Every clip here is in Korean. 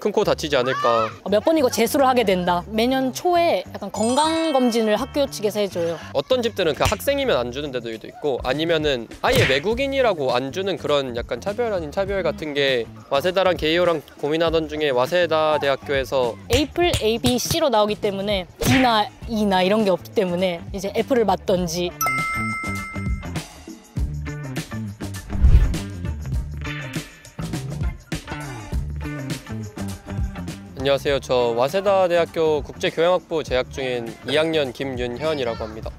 큰 코 다치지 않을까. 몇 번이고 재수를 하게 된다. 매년 초에 약간 건강검진을 학교 측에서 해줘요. 어떤 집들은 그 학생이면 안 주는 데도 있고 아니면은 아예 외국인이라고 안 주는 그런 약간 차별 아닌 차별 같은 게 와세다랑 게이오랑 고민하던 중에 와세다 대학교에서 에이플 A, B, C로 나오기 때문에 D나 E나 이런 게 없기 때문에 이제 F를 맞던지. 안녕하세요. 저 와세다 대학교 국제교양학부 재학 중인 2학년 김윤현이라고 합니다.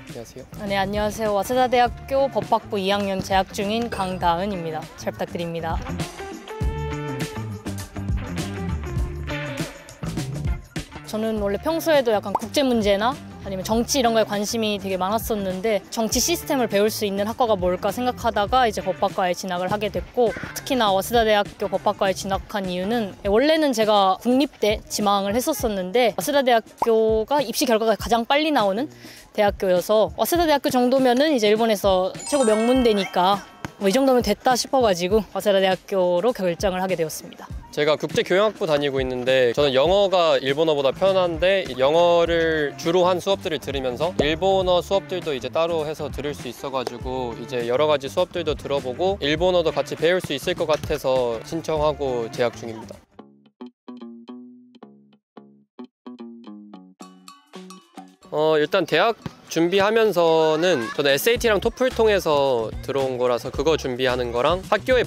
안녕하세요. 네, 안녕하세요. 와세다 대학교 법학부 2학년 재학 중인 강다은입니다. 잘 부탁드립니다. 저는 원래 평소에도 약간 국제 문제나 아니면 정치 이런 거에 관심이 되게 많았었는데 정치 시스템을 배울 수 있는 학과가 뭘까 생각하다가 이제 법학과에 진학을 하게 됐고, 특히나 와세다 대학교 법학과에 진학한 이유는 원래는 제가 국립대 지망을 했었었는데 와세다 대학교가 입시 결과가 가장 빨리 나오는 대학교여서 와세다 대학교 정도면은 이제 일본에서 최고 명문대니까 뭐 이 정도면 됐다 싶어가지고 와세다 대학교로 결정을 하게 되었습니다. 제가 국제교양학부 다니고 있는데 저는 영어가 일본어보다 편한데 영어를 주로 한 수업들을 들으면서 일본어 수업들도 이제 따로 해서 들을 수 있어가지고 이제 여러 가지 수업들도 들어보고 일본어도 같이 배울 수 있을 것 같아서 신청하고 재학 중입니다. 일단 대학 준비하면서는 저는 SAT랑 토플 통해서 들어온 거라서 그거 준비하는 거랑 학교에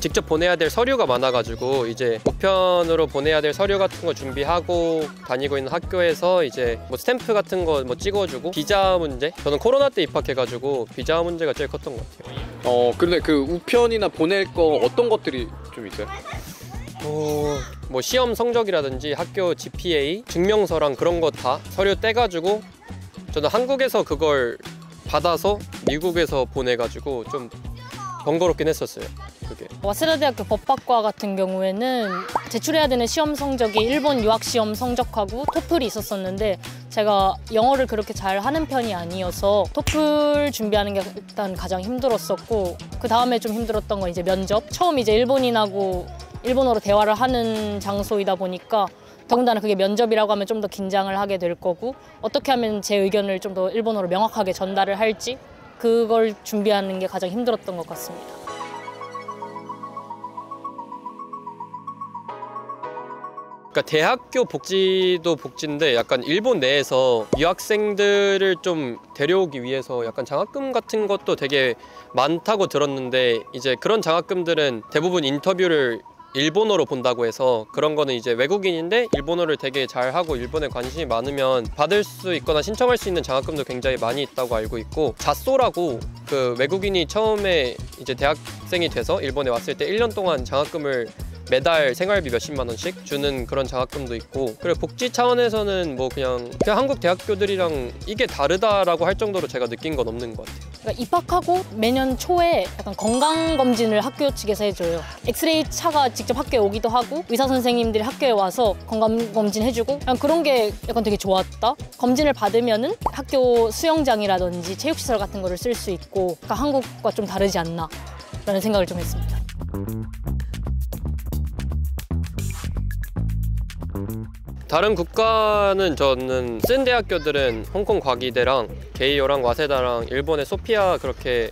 직접 보내야 될 서류가 많아가지고 이제 우편으로 보내야 될 서류 같은 거 준비하고 다니고 있는 학교에서 이제 뭐 스탬프 같은 거 뭐 찍어주고 비자 문제? 저는 코로나 때 입학해가지고 비자 문제가 제일 컸던 것 같아요. 근데 그 우편이나 보낼 거 어떤 것들이 좀 있어요? 뭐 시험 성적이라든지 학교 GPA, 증명서랑 그런 거 다 서류 떼가지고 저는 한국에서 그걸 받아서 미국에서 보내가지고 좀 번거롭긴 했었어요. 그게. 와세다 대학교 법학과 같은 경우에는 제출해야 되는 시험 성적이 일본 유학 시험 성적하고 토플이 있었었는데 제가 영어를 그렇게 잘 하는 편이 아니어서 토플 준비하는 게 일단 가장 힘들었었고, 그 다음에 좀 힘들었던 건 이제 면접. 처음 이제 일본인하고 일본어로 대화를 하는 장소이다 보니까 더군다나 그게 면접이라고 하면 좀 더 긴장을 하게 될 거고, 어떻게 하면 제 의견을 좀 더 일본어로 명확하게 전달을 할지 그걸 준비하는 게 가장 힘들었던 것 같습니다. 그러니까 대학교 복지도 복지인데 약간 일본 내에서 유학생들을 좀 데려오기 위해서 약간 장학금 같은 것도 되게 많다고 들었는데 이제 그런 장학금들은 대부분 인터뷰를 일본어로 본다고 해서 그런 거는 이제 외국인인데 일본어를 되게 잘하고 일본에 관심이 많으면 받을 수 있거나 신청할 수 있는 장학금도 굉장히 많이 있다고 알고 있고, 자소라고 그 외국인이 처음에 이제 대학생이 돼서 일본에 왔을 때 1년 동안 장학금을 매달 생활비 몇십만 원씩 주는 그런 장학금도 있고, 그리고 복지 차원에서는 뭐 그냥 한국 대학교들이랑 이게 다르다라고 할 정도로 제가 느낀 건 없는 것 같아요. 그러니까 입학하고 매년 초에 약간 건강검진을 학교 측에서 해줘요. 엑스레이 차가 직접 학교에 오기도 하고 의사 선생님들이 학교에 와서 건강검진 해주고, 그런 게 약간 되게 좋았다. 검진을 받으면은 학교 수영장이라든지 체육시설 같은 거를 쓸 수 있고, 그러니까 한국과 좀 다르지 않나 라는 생각을 좀 했습니다. 다른 국가는 저는 쓴 대학교들은 홍콩 과기대랑 게이오랑 와세다랑 일본의 소피아 그렇게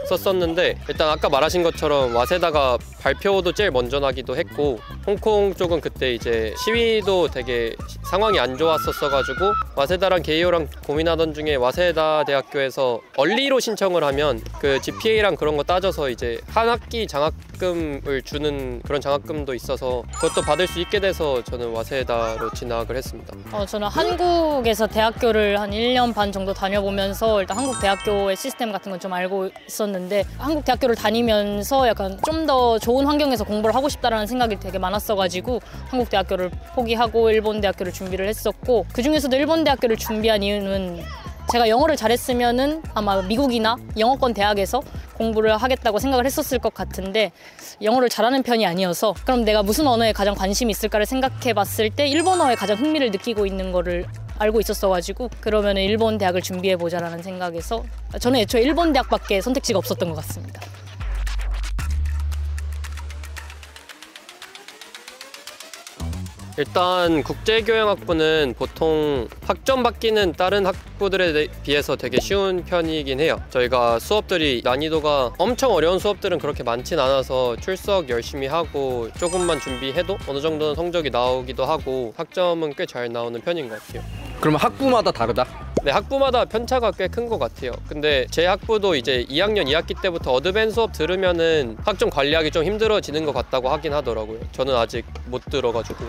썼었는데, 일단 아까 말하신 것처럼 와세다가 발표도 제일 먼저 나기도 했고 홍콩 쪽은 그때 이제 시위도 되게 상황이 안 좋았었어가지고 와세다랑 게이오랑 고민하던 중에 와세다 대학교에서 얼리로 신청을 하면 그 GPA랑 그런 거 따져서 이제 한 학기 장학금을 주는 그런 장학금도 있어서 그것도 받을 수 있게 돼서 저는 와세다로 진학을 했습니다. 저는 한국에서 대학교를 한 1년 반 정도 다녀보면서 일단 한국 대학교의 시스템 같은 건 좀 알고 있었는데, 한국 대학교를 다니면서 약간 좀 더 좋은 환경에서 공부를 하고 싶다라는 생각이 되게 많았어가지고 한국 대학교를 포기하고 일본 대학교를 준비를 했었고, 그중에서도 일본 대학교를 준비한 이유는 제가 영어를 잘했으면은 아마 미국이나 영어권 대학에서 공부를 하겠다고 생각을 했었을 것 같은데 영어를 잘하는 편이 아니어서 그럼 내가 무슨 언어에 가장 관심이 있을까를 생각해 봤을 때 일본어에 가장 흥미를 느끼고 있는 거를 알고 있었어가지고 그러면 일본 대학을 준비해보자라는 생각에서 저는 애초에 일본 대학밖에 선택지가 없었던 것 같습니다. 일단 국제교양학부는 보통 학점 받기는 다른 학부들에 비해서 되게 쉬운 편이긴 해요. 저희가 수업들이 난이도가 엄청 어려운 수업들은 그렇게 많진 않아서 출석 열심히 하고 조금만 준비해도 어느 정도는 성적이 나오기도 하고 학점은 꽤 잘 나오는 편인 것 같아요. 그러면 학부마다 다르다? 네, 학부마다 편차가 꽤 큰 것 같아요. 근데 제 학부도 이제 2학년 2학기 때부터 어드밴 수업 들으면은 학점 관리하기 좀 힘들어지는 것 같다고 하긴 하더라고요. 저는 아직 못 들어가지고.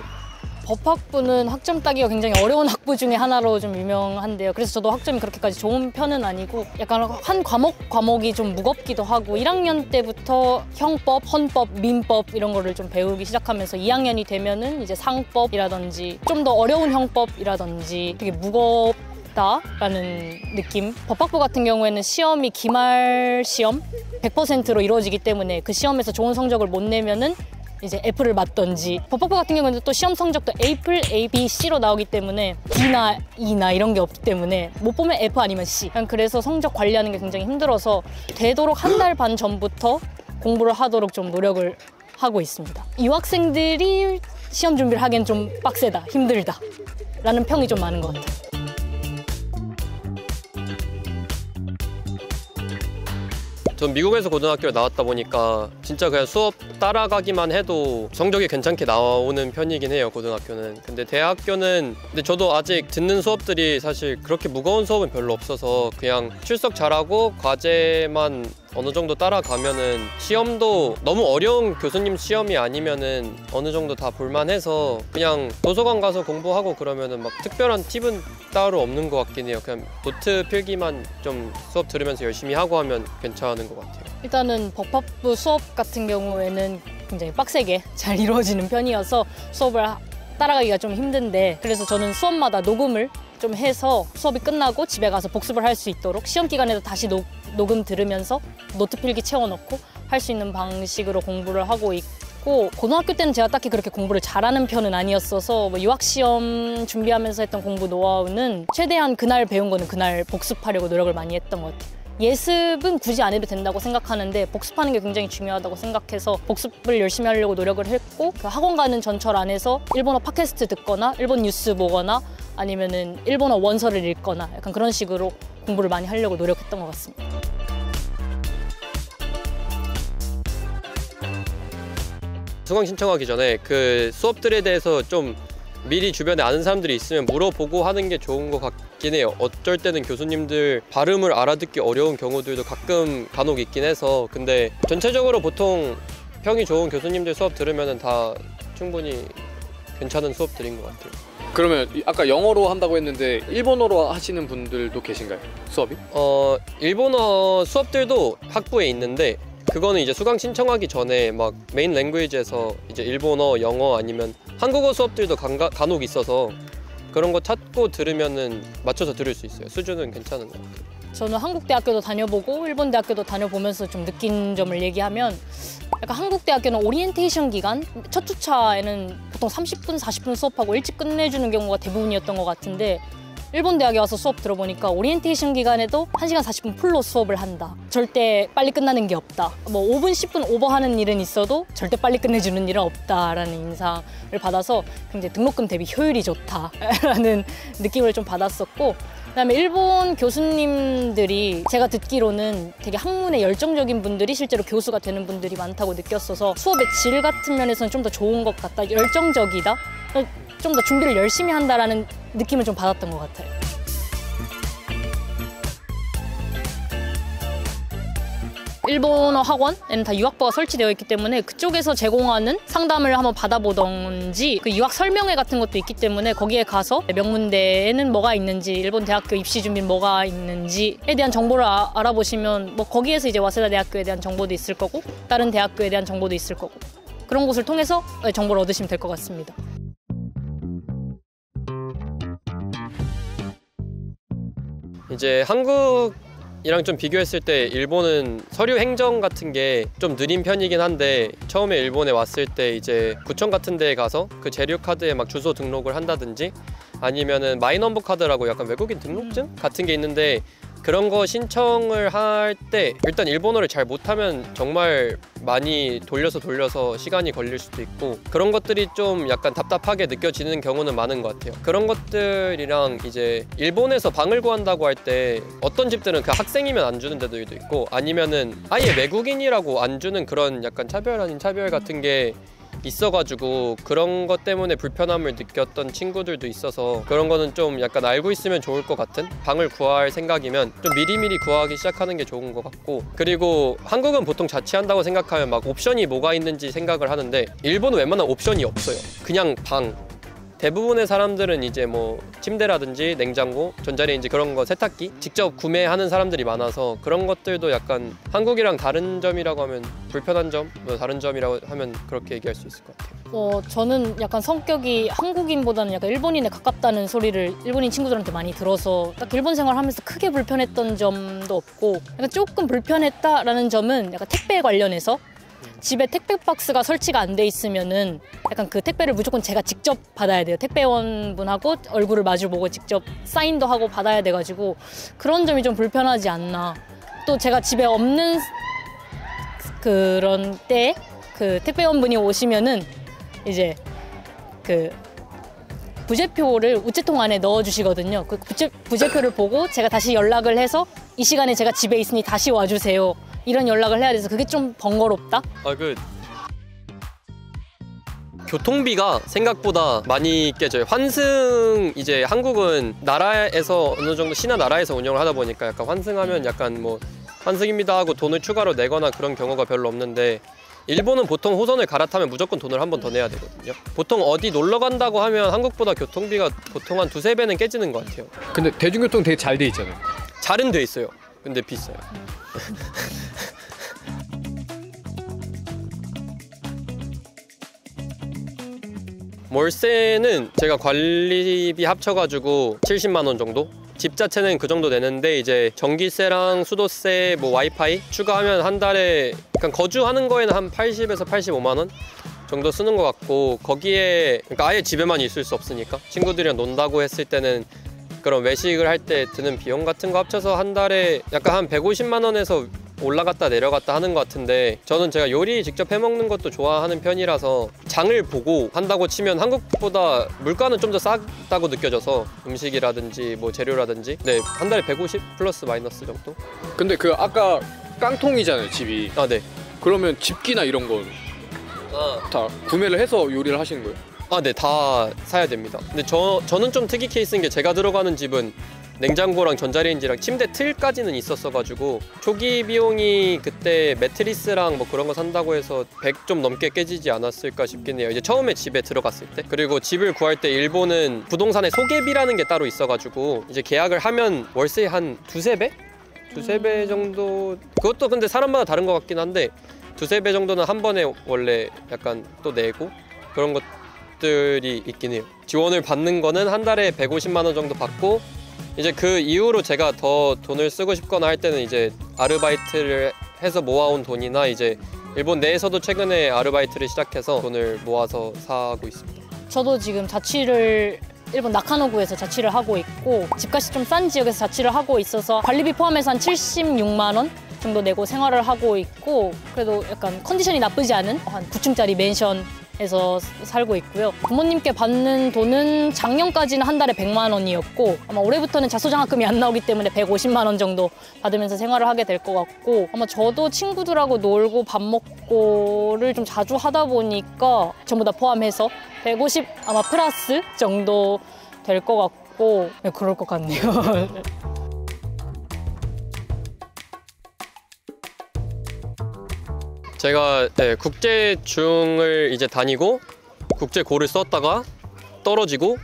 법학부는 학점 따기가 굉장히 어려운 학부 중에 하나로 좀 유명한데요. 그래서 저도 학점이 그렇게까지 좋은 편은 아니고 약간 한 과목이 좀 무겁기도 하고 1학년 때부터 형법, 헌법, 민법 이런 거를 좀 배우기 시작하면서 2학년이 되면은 이제 상법이라든지 좀 더 어려운 형법이라든지 되게 무겁다라는 느낌. 법학부 같은 경우에는 시험이 기말 시험 100%로 이루어지기 때문에 그 시험에서 좋은 성적을 못 내면은 이제 F를 맞던지, 법학부 같은 경우는 또 시험 성적도 A플, A, B, C로 나오기 때문에 D나 E나 이런 게 없기 때문에 못 보면 F 아니면 C. 그래서 성적 관리하는 게 굉장히 힘들어서 되도록 한 달 반 전부터 공부를 하도록 좀 노력을 하고 있습니다. 유학생들이 시험 준비를 하기엔 좀 빡세다, 힘들다 라는 평이 좀 많은 것 같아요. 전 미국에서 고등학교를 나왔다 보니까 진짜 그냥 수업 따라가기만 해도 성적이 괜찮게 나오는 편이긴 해요, 고등학교는. 근데 대학교는 근데 저도 아직 듣는 수업들이 사실 그렇게 무거운 수업은 별로 없어서 그냥 출석 잘하고 과제만 어느 정도 따라가면은 시험도 너무 어려운 교수님 시험이 아니면은 어느 정도 다 볼만해서 그냥 도서관 가서 공부하고 그러면은 막 특별한 팁은 따로 없는 것 같긴 해요. 그냥 노트 필기만 좀 수업 들으면서 열심히 하고 하면 괜찮은 것 같아요. 일단은 법학부 수업 같은 경우에는 굉장히 빡세게 잘 이루어지는 편이어서 수업을 따라가기가 좀 힘든데, 그래서 저는 수업마다 녹음을 좀 해서 수업이 끝나고 집에 가서 복습을 할 수 있도록 시험 기간에도 다시 녹음 들으면서 노트 필기 채워넣고 할 수 있는 방식으로 공부를 하고 있고, 고등학교 때는 제가 딱히 그렇게 공부를 잘하는 편은 아니었어서 뭐 유학시험 준비하면서 했던 공부 노하우는 최대한 그날 배운 거는 그날 복습하려고 노력을 많이 했던 것 같아요. 예습은 굳이 안 해도 된다고 생각하는데 복습하는 게 굉장히 중요하다고 생각해서 복습을 열심히 하려고 노력을 했고, 그 학원 가는 전철 안에서 일본어 팟캐스트 듣거나 일본 뉴스 보거나 아니면은 일본어 원서를 읽거나 약간 그런 식으로 공부를 많이 하려고 노력했던 것 같습니다. 수강 신청하기 전에 그 수업들에 대해서 좀 미리 주변에 아는 사람들이 있으면 물어보고 하는 게 좋은 것 같긴 해요. 어쩔 때는 교수님들 발음을 알아듣기 어려운 경우들도 간혹 있긴 해서, 근데 전체적으로 보통 평이 좋은 교수님들 수업 들으면 다 충분히 괜찮은 수업들인 것 같아요. 그러면 아까 영어로 한다고 했는데 일본어로 하시는 분들도 계신가요? 수업이? 일본어 수업들도 학부에 있는데 그거는 이제 수강 신청하기 전에 막 메인 랭귀지에서 이제 일본어, 영어 아니면 한국어 수업들도 간혹 있어서 그런 거 찾고 들으면은 맞춰서 들을 수 있어요. 수준은 괜찮은 것 같아요. 저는 한국 대학교도 다녀보고 일본 대학교도 다녀보면서 좀 느낀 점을 얘기하면, 약간 한국 대학교는 오리엔테이션 기간 첫 주차에는 보통 30분, 40분 수업하고 일찍 끝내주는 경우가 대부분이었던 것 같은데, 일본 대학에 와서 수업 들어보니까 오리엔테이션 기간에도 1시간 40분 풀로 수업을 한다. 절대 빨리 끝나는 게 없다. 뭐 5분, 10분 오버하는 일은 있어도 절대 빨리 끝내주는 일은 없다라는 인상을 받아서 굉장히 등록금 대비 효율이 좋다라는 느낌을 좀 받았었고, 그다음에 일본 교수님들이 제가 듣기로는 되게 학문에 열정적인 분들이 실제로 교수가 되는 분들이 많다고 느꼈어서 수업의 질 같은 면에서는 좀 더 좋은 것 같다, 열정적이다, 좀 더 준비를 열심히 한다라는 느낌을 좀 받았던 것 같아요. 일본어 학원에는 다 유학부가 설치되어 있기 때문에 그쪽에서 제공하는 상담을 한번 받아보던지, 그 유학 설명회 같은 것도 있기 때문에 거기에 가서 명문대에는 뭐가 있는지, 일본 대학교 입시 준비는 뭐가 있는지에 대한 정보를 알아보시면 뭐 거기에서 이제 와세다 대학교에 대한 정보도 있을 거고 다른 대학교에 대한 정보도 있을 거고, 그런 곳을 통해서 정보를 얻으시면 될 것 같습니다. 이제 한국이랑 좀 비교했을 때 일본은 서류 행정 같은 게 좀 느린 편이긴 한데, 처음에 일본에 왔을 때 이제 구청 같은 데에 가서 그 재료 카드에 막 주소 등록을 한다든지 아니면은 마이넘버 카드라고 약간 외국인 등록증 같은 게 있는데, 그런 거 신청을 할 때 일단 일본어를 잘 못하면 정말 많이 돌려서 시간이 걸릴 수도 있고 그런 것들이 좀 약간 답답하게 느껴지는 경우는 많은 것 같아요. 그런 것들이랑 이제 일본에서 방을 구한다고 할 때 어떤 집들은 그 학생이면 안 주는 데들도 있고 아니면은 아예 외국인이라고 안 주는 그런 약간 차별 아닌 차별 같은 게 있어가지고 그런 것 때문에 불편함을 느꼈던 친구들도 있어서 그런 거는 좀 약간 알고 있으면 좋을 것 같은, 방을 구할 생각이면 좀 미리미리 구하기 시작하는 게 좋은 것 같고, 그리고 한국은 보통 자취한다고 생각하면 막 옵션이 뭐가 있는지 생각을 하는데 일본은 웬만한 옵션이 없어요. 그냥 방. 대부분의 사람들은 이제 뭐 침대라든지 냉장고, 전자레인지 그런 거, 세탁기 직접 구매하는 사람들이 많아서 그런 것들도 약간 한국이랑 다른 점이라고 하면 불편한 점, 뭐 다른 점이라고 하면 그렇게 얘기할 수 있을 것 같아요. 저는 약간 성격이 한국인보다는 약간 일본인에 가깝다는 소리를 일본인 친구들한테 많이 들어서 딱 일본 생활하면서 크게 불편했던 점도 없고, 약간 조금 불편했다라는 점은 약간 택배 관련해서 집에 택배 박스가 설치가 안 돼 있으면은 약간 그 택배를 무조건 제가 직접 받아야 돼요. 택배원분하고 얼굴을 마주보고 직접 사인도 하고 받아야 돼가지고 그런 점이 좀 불편하지 않나. 또 제가 집에 없는 그런 때 그 택배원분이 오시면은 이제 그 부재표를 우체통 안에 넣어주시거든요. 그 부재표를 보고 제가 다시 연락을 해서 이 시간에 제가 집에 있으니 다시 와주세요. 이런 연락을 해야 돼서 그게 좀 번거롭다? 교통비가 생각보다 많이 깨져요. 환승, 이제 한국은 나라에서 어느 정도 신한 나라에서 운영을 하다 보니까 약간 환승하면 약간 뭐 환승입니다 하고 돈을 추가로 내거나 그런 경우가 별로 없는데, 일본은 보통 호선을 갈아타면 무조건 돈을 한 번 더 내야 되거든요. 보통 어디 놀러 간다고 하면 한국보다 교통비가 보통 한 2~3배는 깨지는 것 같아요. 근데 대중교통 되게 잘 돼 있잖아요. 잘은 돼 있어요. 근데 비싸요. 월세는 제가 관리비 합쳐가지고 70만 원 정도? 집 자체는 그 정도 내는데 이제 전기세랑 수도세, 뭐 와이파이 추가하면 한 달에 그냥 거주하는 거에는 한 80에서 85만 원 정도 쓰는 것 같고, 거기에 그러니까 아예 집에만 있을 수 없으니까 친구들이랑 논다고 했을 때는 그런 외식을 할 때 드는 비용 같은 거 합쳐서 한 달에 약간 한 150만 원에서 올라갔다 내려갔다 하는 것 같은데, 저는 제가 요리 직접 해먹는 것도 좋아하는 편이라서 장을 보고 한다고 치면 한국보다 물가는 좀 더 싸다고 느껴져서 음식이라든지 뭐 재료라든지 한 달에 150 플러스 마이너스 정도? 근데 그 아까 깡통이잖아요, 집이. 네. 그러면 집기나 이런 건 다 구매를 해서 요리를 하시는 거예요? 네, 다 사야 됩니다. 근데 저는 좀 특이 케이스인 게 제가 들어가는 집은 냉장고랑 전자레인지랑 침대 틀까지는 있었어가지고 초기 비용이 그때 매트리스랑 뭐 그런 거 산다고 해서 100 좀 넘게 깨지지 않았을까 싶긴 해요. 이제 처음에 집에 들어갔을 때. 그리고 집을 구할 때 일본은 부동산에 소개비라는 게 따로 있어가지고 이제 계약을 하면 월세 한 2~3배? 2~3배 정도. 그것도 근데 사람마다 다른 것 같긴 한데 2~3배 정도는 한 번에 원래 약간 또 내고 그런 것들이 있긴 해요. 지원을 받는 거는 한 달에 150만 원 정도 받고, 이제 그 이후로 제가 더 돈을 쓰고 싶거나 할 때는 이제 아르바이트를 해서 모아온 돈이나 이제 일본 내에서도 최근에 아르바이트를 시작해서 돈을 모아서 사고 있습니다. 저도 지금 자취를 일본 나카노구에서 자취를 하고 있고, 집값이 좀 싼 지역에서 자취를 하고 있어서 관리비 포함해서 한 76만 원 정도 내고 생활을 하고 있고, 그래도 약간 컨디션이 나쁘지 않은 한 9층짜리 맨션에서 살고 있고요. 부모님께 받는 돈은 작년까지는 한 달에 100만 원이었고 아마 올해부터는 자소장학금이 안 나오기 때문에 150만 원 정도 받으면서 생활을 하게 될 것 같고, 아마 저도 친구들하고 놀고 밥 먹고를 좀 자주 하다 보니까 전부 다 포함해서 150 아마 플러스 정도 될 것 같고, 네, 그럴 것 같네요. 제가 국제중을 이제 다니고 국제고를 썼다가 떨어지고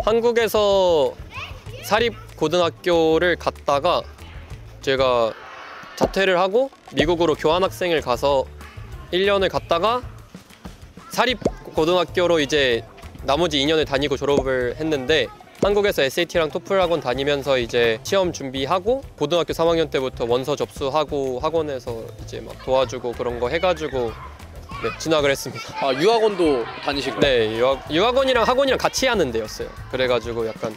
한국에서 사립고등학교를 갔다가 제가 자퇴를 하고 미국으로 교환학생을 가서 1년을 갔다가 사립고등학교로 이제 나머지 2년을 다니고 졸업을 했는데, 한국에서 SAT랑 토플 학원 다니면서 이제 시험 준비하고 고등학교 3학년 때부터 원서 접수하고 학원에서 이제 막 도와주고 그런 거 해가지고 진학을 했습니다. 아, 유학원도 다니신 거예요? 네, 유학원이랑 학원이랑 같이 하는 데였어요. 그래가지고 약간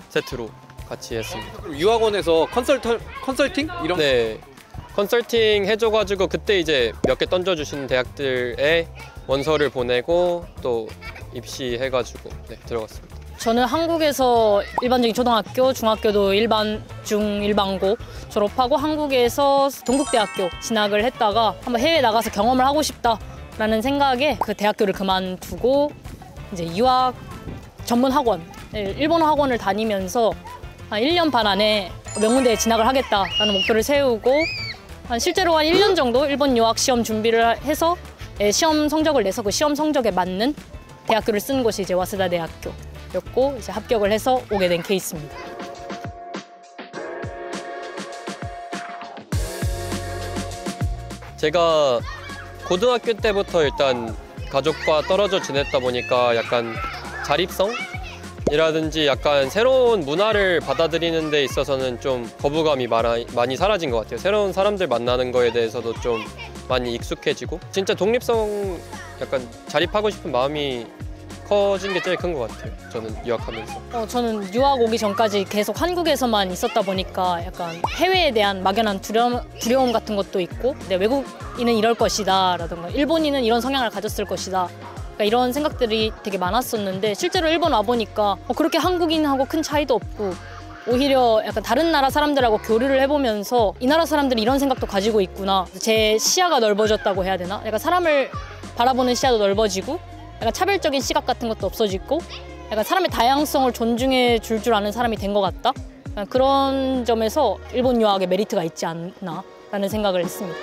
세트로 같이 했습니다. 그럼 유학원에서 컨설팅 이런 네, 컨설팅 해줘가지고 그때 이제 몇 개 던져주시는 대학들에 원서를 보내고 또 입시해가지고 네, 들어갔습니다. 저는 한국에서 일반적인 초등학교, 중학교도 일반, 중, 일반고 졸업하고 한국에서 동국대학교 진학을 했다가 한번 해외 나가서 경험을 하고 싶다라는 생각에 그 대학교를 그만두고 이제 유학 전문 학원, 일본어 학원을 다니면서 한 1년 반 안에 명문대에 진학을 하겠다라는 목표를 세우고 실제로 한 1년 정도 일본 유학 시험 준비를 해서 시험 성적을 내서 그 시험 성적에 맞는 대학교를 쓴 곳이 이제 와세다 대학교였고 이제 합격을 해서 오게 된 케이스입니다. 제가 고등학교 때부터 일단 가족과 떨어져 지냈다 보니까 약간 자립성이라든지 약간 새로운 문화를 받아들이는 데 있어서는 좀 거부감이 많이 사라진 것 같아요. 새로운 사람들 만나는 거에 대해서도 좀 많이 익숙해지고 진짜 독립성 약간 자립하고 싶은 마음이 커진 게 제일 큰 것 같아요. 저는 유학하면서. 저는 유학 오기 전까지 계속 한국에서만 있었다 보니까 약간 해외에 대한 막연한 두려움 같은 것도 있고 외국인은 이럴 것이다 라든가 일본인은 이런 성향을 가졌을 것이다 그러니까 이런 생각들이 되게 많았었는데 실제로 일본 와보니까 그렇게 한국인하고 큰 차이도 없고 오히려 약간 다른 나라 사람들하고 교류를 해보면서 이 나라 사람들이 이런 생각도 가지고 있구나. 제 시야가 넓어졌다고 해야 되나? 약간 사람을 바라보는 시야도 넓어지고 약간 차별적인 시각 같은 것도 없어지고 약간 사람의 다양성을 존중해 줄 아는 사람이 된 것 같다. 그런 점에서 일본 유학의 메리트가 있지 않나라는 생각을 했습니다.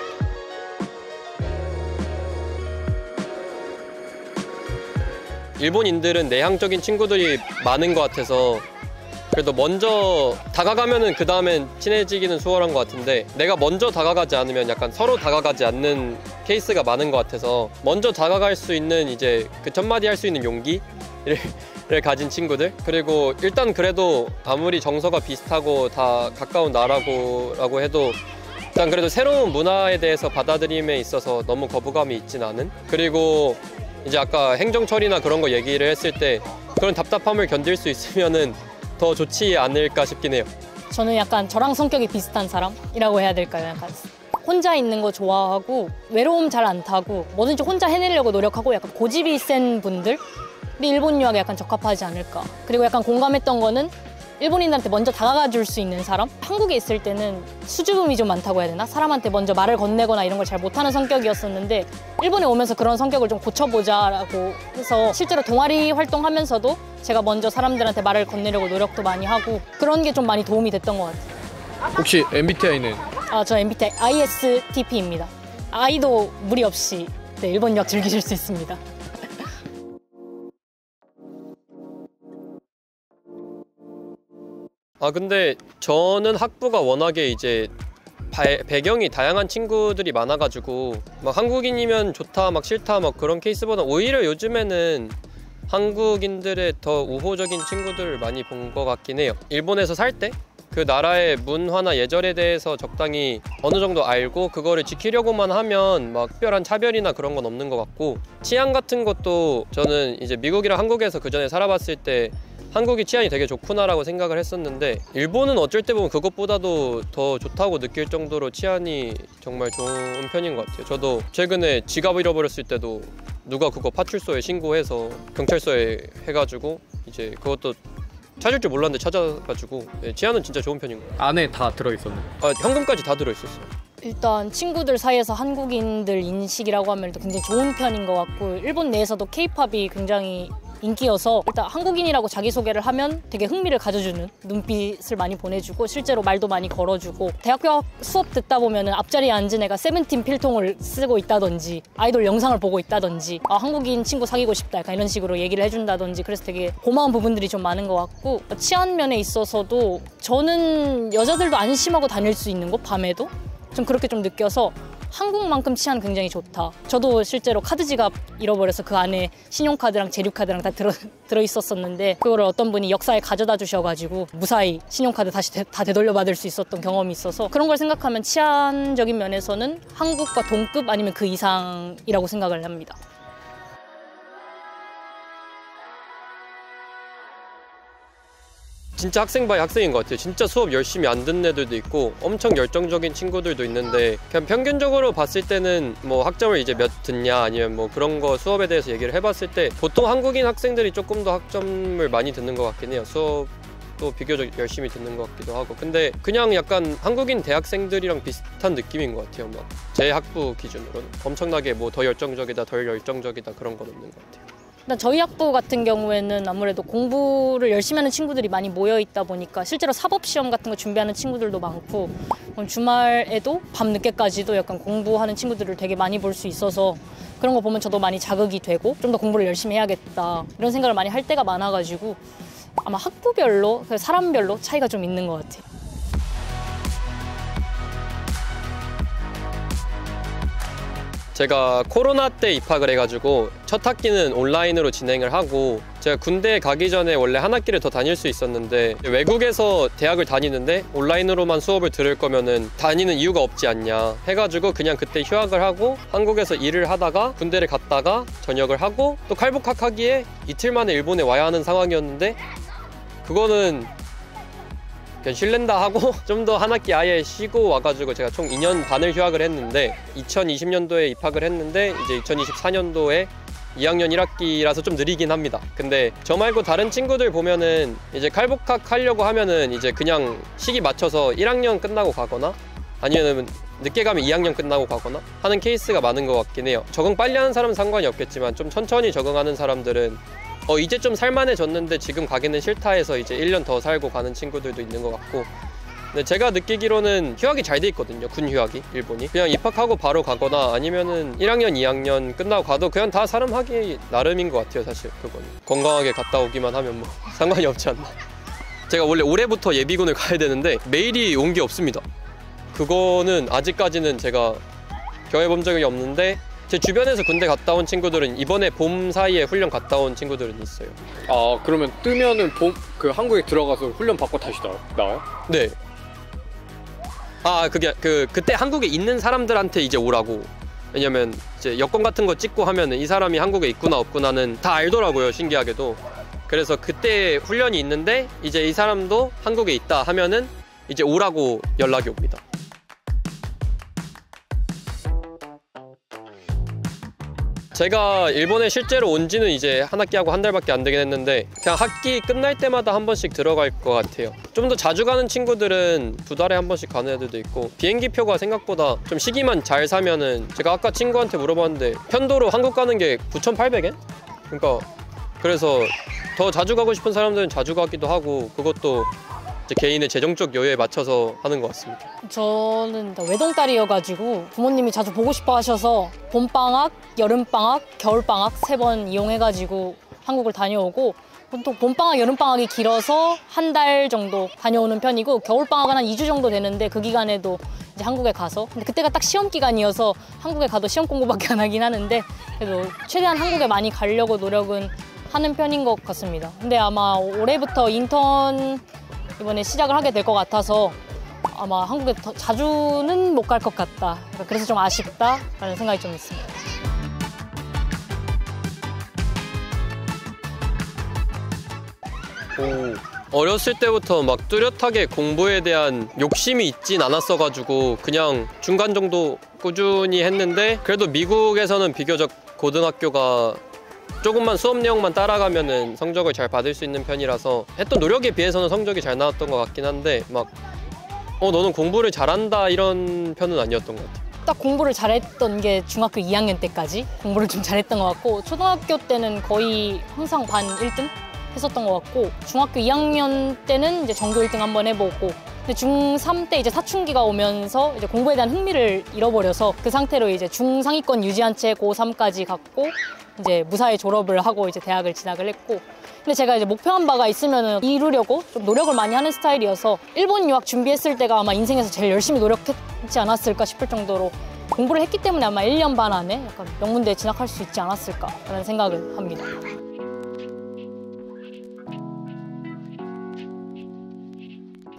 일본인들은 내향적인 친구들이 많은 것 같아서 그래도 먼저 다가가면은 그 다음엔 친해지기는 수월한 것 같은데 내가 먼저 다가가지 않으면 약간 서로 다가가지 않는 케이스가 많은 것 같아서 먼저 다가갈 수 있는 이제 그 첫 마디 할 수 있는 용기를 가진 친구들 그리고 일단 그래도 아무리 정서가 비슷하고 다 가까운 나라고 해도 일단 그래도 새로운 문화에 대해서 받아들임에 있어서 너무 거부감이 있진 않은 그리고 이제 아까 행정 처리나 그런 거 얘기를 했을 때 그런 답답함을 견딜 수 있으면은 더 좋지 않을까 싶긴 해요. 저는 약간 저랑 성격이 비슷한 사람이라고 해야 될까요? 약간 혼자 있는 거 좋아하고 외로움 잘 안 타고 뭐든지 혼자 해내려고 노력하고 약간 고집이 센 분들이 일본 유학에 약간 적합하지 않을까. 그리고 약간 공감했던 거는 일본인들한테 먼저 다가가 줄 수 있는 사람? 한국에 있을 때는 수줍음이 좀 많다고 해야 되나? 사람한테 먼저 말을 건네거나 이런 걸 잘 못하는 성격이었었는데 일본에 오면서 그런 성격을 좀 고쳐보자라고 해서 실제로 동아리 활동하면서도 제가 먼저 사람들한테 말을 건네려고 노력도 많이 하고 그런 게 좀 많이 도움이 됐던 것 같아요. 혹시 MBTI는? 저 MBTI ISTP입니다. I도 무리 없이 일본 유학 즐기실 수 있습니다. 근데 저는 학부가 워낙에 이제 배경이 다양한 친구들이 많아가지고 막 한국인이면 좋다 막 싫다 막 그런 케이스보다 오히려 요즘에는 한국인들의 더 우호적인 친구들을 많이 본 것 같긴 해요. 일본에서 살 때 그 나라의 문화나 예절에 대해서 적당히 어느 정도 알고 그거를 지키려고만 하면 막 특별한 차별이나 그런 건 없는 것 같고 치안 같은 것도 저는 이제 미국이랑 한국에서 그 전에 살아봤을 때 한국이 치안이 되게 좋구나라고 생각을 했었는데 일본은 어쩔 때 보면 그것보다도 더 좋다고 느낄 정도로 치안이 정말 좋은 편인 것 같아요. 저도 최근에 지갑 잃어버렸을 때도 누가 그거 파출소에 신고해서 경찰서에 해가지고 이제 그것도 찾을 줄 몰랐는데 찾아가지고 치안은 진짜 좋은 편인 것 같아요. 안에 다 들어있었네. 현금까지 다 들어있었어요. 일단 친구들 사이에서 한국인들 인식이라고 하면 굉장히 좋은 편인 것 같고 일본 내에서도 K-팝이 굉장히 인기여서 일단 한국인이라고 자기소개를 하면 되게 흥미를 가져주는 눈빛을 많이 보내주고 실제로 말도 많이 걸어주고 대학교 수업 듣다 보면 앞자리에 앉은 애가 세븐틴 필통을 쓰고 있다든지 아이돌 영상을 보고 있다든지 한국인 친구 사귀고 싶다 약간 이런 식으로 얘기를 해준다든지 그래서 되게 고마운 부분들이 좀 많은 것 같고 치안 면에 있어서도 저는 여자들도 안심하고 다닐 수 있는 곳 밤에도 좀 그렇게 좀 느껴서 한국만큼 치안 굉장히 좋다. 저도 실제로 카드 지갑 잃어버려서 그 안에 신용카드랑 재료카드랑 다 들어있었었는데 그거를 어떤 분이 역사에 가져다 주셔가지고 무사히 신용카드 다시 다 되돌려받을 수 있었던 경험이 있어서 그런 걸 생각하면 치안적인 면에서는 한국과 동급 아니면 그 이상이라고 생각을 합니다. 진짜 학생 바이 학생인 것 같아요. 진짜 수업 열심히 안 듣는 애들도 있고 엄청 열정적인 친구들도 있는데 그냥 평균적으로 봤을 때는 뭐 학점을 이제 몇 듣냐 아니면 뭐 그런 거 수업에 대해서 얘기를 해봤을 때 보통 한국인 학생들이 조금 더 학점을 많이 듣는 것 같긴 해요. 수업도 비교적 열심히 듣는 것 같기도 하고. 근데 그냥 약간 한국인 대학생들이랑 비슷한 느낌인 것 같아요. 막 제 학부 기준으로는 엄청나게 뭐 더 열정적이다 덜 열정적이다 그런 건 없는 것 같아요. 일단 저희 학부 같은 경우에는 아무래도 공부를 열심히 하는 친구들이 많이 모여 있다 보니까 실제로 사법시험 같은 거 준비하는 친구들도 많고 주말에도 밤 늦게까지도 약간 공부하는 친구들을 되게 많이 볼 수 있어서 그런 거 보면 저도 많이 자극이 되고 좀 더 공부를 열심히 해야겠다 이런 생각을 많이 할 때가 많아가지고 아마 학부별로 사람별로 차이가 좀 있는 것 같아요. 제가 코로나 때 입학을 해가지고 첫 학기는 온라인으로 진행을 하고 제가 군대에 가기 전에 원래 한 학기를 더 다닐 수 있었는데 외국에서 대학을 다니는데 온라인으로만 수업을 들을 거면은 다니는 이유가 없지 않냐 해가지고 그냥 그때 휴학을 하고 한국에서 일을 하다가 군대를 갔다가 전역을 하고 또 칼복학하기에 이틀 만에 일본에 와야 하는 상황이었는데 그거는 그냥 쉴랜다 하고 좀 더 한 학기 아예 쉬고 와가지고 제가 총 2년 반을 휴학을 했는데 2020년도에 입학을 했는데 이제 2024년도에 2학년 1학기라서 좀 느리긴 합니다. 근데 저 말고 다른 친구들 보면은 이제 칼복학 하려고 하면은 이제 그냥 시기 맞춰서 1학년 끝나고 가거나 아니면 늦게 가면 2학년 끝나고 가거나 하는 케이스가 많은 것 같긴 해요. 적응 빨리 하는 사람은 상관이 없겠지만 좀 천천히 적응하는 사람들은 이제 좀 살만해졌는데 지금 가기는 싫다 해서 이제 1년 더 살고 가는 친구들도 있는 것 같고 근데 제가 느끼기로는 휴학이 잘 돼 있거든요. 군 휴학이 일본이 그냥 입학하고 바로 가거나 아니면은 1학년 2학년 끝나고 가도 그냥 다 사람 하기 나름인 것 같아요. 사실 그건 건강하게 갔다 오기만 하면 뭐 상관이 없지 않나. 제가 원래 올해부터 예비군을 가야 되는데 메일이 온 게 없습니다. 그거는 아직까지는 제가 경험해본 적이 없는데 제 주변에서 군대 갔다 온 친구들은 이번에 봄 사이에 훈련 갔다 온 친구들은 있어요. 아, 그러면 뜨면은 그 한국에 들어가서 훈련 받고 다시 나와요? 네. 아, 그게 그때 한국에 있는 사람들한테 이제 오라고. 왜냐면 이제 여권 같은 거 찍고 하면은 이 사람이 한국에 있구나 없구나는 다 알더라고요. 신기하게도. 그래서 그때 훈련이 있는데 이제 이 사람도 한국에 있다 하면은 이제 오라고 연락이 옵니다. 제가 일본에 실제로 온 지는 이제 한 학기하고 한 달밖에 안 되긴 했는데 그냥 학기 끝날 때마다 한 번씩 들어갈 것 같아요. 좀 더 자주 가는 친구들은 2달에 한 번씩 가는 애들도 있고 비행기표가 생각보다 좀 시기만 잘 사면은 제가 아까 친구한테 물어봤는데 편도로 한국 가는 게 9,800엔? 그러니까 그래서 더 자주 가고 싶은 사람들은 자주 가기도 하고 그것도 이제 개인의 재정적 여유에 맞춰서 하는 것 같습니다. 저는 외동딸이어가지고 부모님이 자주 보고 싶어 하셔서 봄방학, 여름방학, 겨울방학 3번 이용해가지고 한국을 다녀오고 보통 봄방학, 여름방학이 길어서 한 달 정도 다녀오는 편이고 겨울방학은 한 2주 정도 되는데 그 기간에도 이제 한국에 가서 근데 그때가 딱 시험 기간이어서 한국에 가도 시험 공부밖에 안 하긴 하는데 그래도 최대한 한국에 많이 가려고 노력은 하는 편인 것 같습니다. 근데 아마 올해부터 인턴 이번에 시작을 하게 될 것 같아서 아마 한국에 더 자주는 못 갈 것 같다. 그래서 좀 아쉽다라는 생각이 좀 있습니다. 어렸을 때부터 막 뚜렷하게 공부에 대한 욕심이 있진 않았어가지고 그냥 중간 정도 꾸준히 했는데 그래도 미국에서는 비교적 고등학교가 조금만 수업 내용만 따라가면은 성적을 잘 받을 수 있는 편이라서 했던 노력에 비해서는 성적이 잘 나왔던 것 같긴 한데 막 너는 공부를 잘한다 이런 편은 아니었던 것 같아요. 딱 공부를 잘했던 게 중학교 2학년 때까지 공부를 좀 잘했던 것 같고 초등학교 때는 거의 항상 반 1등 했었던 것 같고 중학교 2학년 때는 이제 전교 1등 한번 해보고 근데 중3 때 이제 사춘기가 오면서 이제 공부에 대한 흥미를 잃어버려서 그 상태로 이제 중상위권 유지한 채 고3까지 갔고 이제 무사히 졸업을 하고 이제 대학을 진학을 했고 근데 제가 이제 목표한 바가 있으면 이루려고 좀 노력을 많이 하는 스타일이어서 일본 유학 준비했을 때가 아마 인생에서 제일 열심히 노력했지 않았을까 싶을 정도로 공부를 했기 때문에 아마 1년 반 안에 약간 명문대에 진학할 수 있지 않았을까라는 생각을 합니다.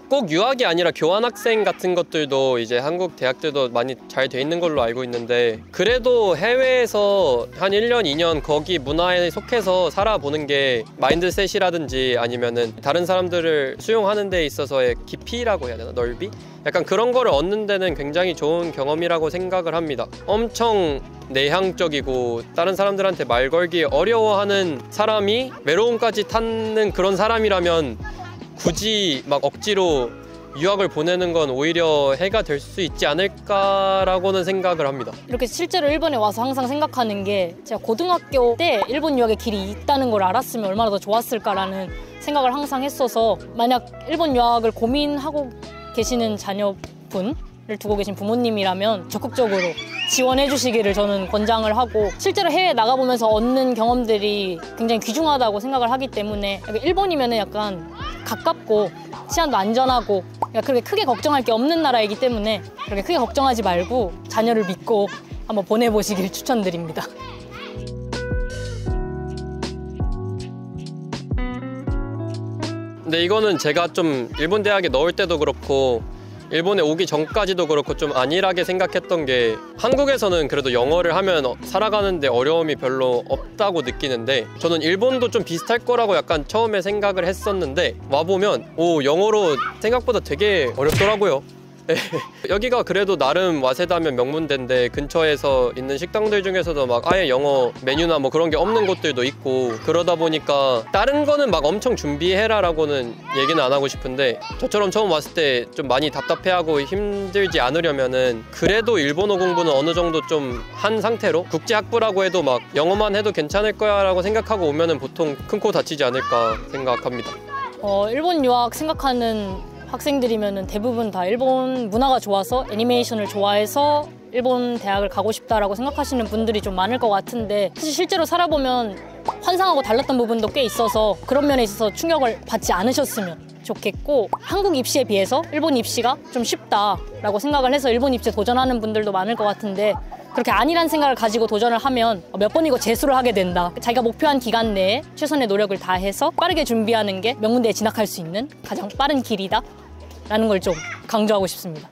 꼭 유학이 아니라 교환학생 같은 것들도 이제 한국 대학들도 많이 잘 돼 있는 걸로 알고 있는데 그래도 해외에서 한 1년, 2년 거기 문화에 속해서 살아보는 게 마인드셋이라든지 아니면은 다른 사람들을 수용하는 데 있어서의 깊이라고 해야 되나? 넓이? 약간 그런 거를 얻는 데는 굉장히 좋은 경험이라고 생각을 합니다. 엄청 내향적이고 다른 사람들한테 말 걸기 어려워하는 사람이 외로움까지 타는 그런 사람이라면 굳이 막 억지로 유학을 보내는 건 오히려 해가 될 수 있지 않을까라고는 생각을 합니다. 이렇게 실제로 일본에 와서 항상 생각하는 게 제가 고등학교 때 일본 유학의 길이 있다는 걸 알았으면 얼마나 더 좋았을까라는 생각을 항상 했어서 만약 일본 유학을 고민하고 계시는 자녀분을 두고 계신 부모님이라면 적극적으로 지원해 주시기를 저는 권장을 하고 실제로 해외에 나가보면서 얻는 경험들이 굉장히 귀중하다고 생각을 하기 때문에 일본이면 약간 가깝고 치안도 안전하고 그렇게 크게 걱정할 게 없는 나라이기 때문에 그렇게 크게 걱정하지 말고 자녀를 믿고 한번 보내보시길 추천드립니다. 근데 이거는 제가 좀 일본 대학에 넣을 때도 그렇고 일본에 오기 전까지도 그렇고 좀 안일하게 생각했던 게 한국에서는 그래도 영어를 하면 살아가는데 어려움이 별로 없다고 느끼는데 저는 일본도 좀 비슷할 거라고 약간 처음에 생각을 했었는데 와보면 영어로 생각보다 되게 어렵더라고요. 여기가 그래도 나름 와세다면 명문대인데 근처에서 있는 식당들 중에서도 막 아예 영어 메뉴나 뭐 그런 게 없는 곳들도 있고 그러다 보니까 다른 거는 막 엄청 준비해라 라고는 얘기는 안 하고 싶은데 저처럼 처음 왔을 때 좀 많이 답답해하고 힘들지 않으려면은 그래도 일본어 공부는 어느 정도 좀 한 상태로 국제학부라고 해도 막 영어만 해도 괜찮을 거야 라고 생각하고 오면은 보통 큰 코 다치지 않을까 생각합니다. 일본 유학 생각하는 학생들이면 대부분 다 일본 문화가 좋아서 애니메이션을 좋아해서 일본 대학을 가고 싶다라고 생각하시는 분들이 좀 많을 것 같은데 사실 실제로 살아보면 환상하고 달랐던 부분도 꽤 있어서 그런 면에 있어서 충격을 받지 않으셨으면 좋겠고 한국 입시에 비해서 일본 입시가 좀 쉽다라고 생각을 해서 일본 입시에 도전하는 분들도 많을 것 같은데 그렇게 안일한 생각을 가지고 도전을 하면 몇 번이고 재수를 하게 된다. 자기가 목표한 기간 내에 최선의 노력을 다해서 빠르게 준비하는 게 명문대에 진학할 수 있는 가장 빠른 길이다 라는 걸 좀 강조하고 싶습니다.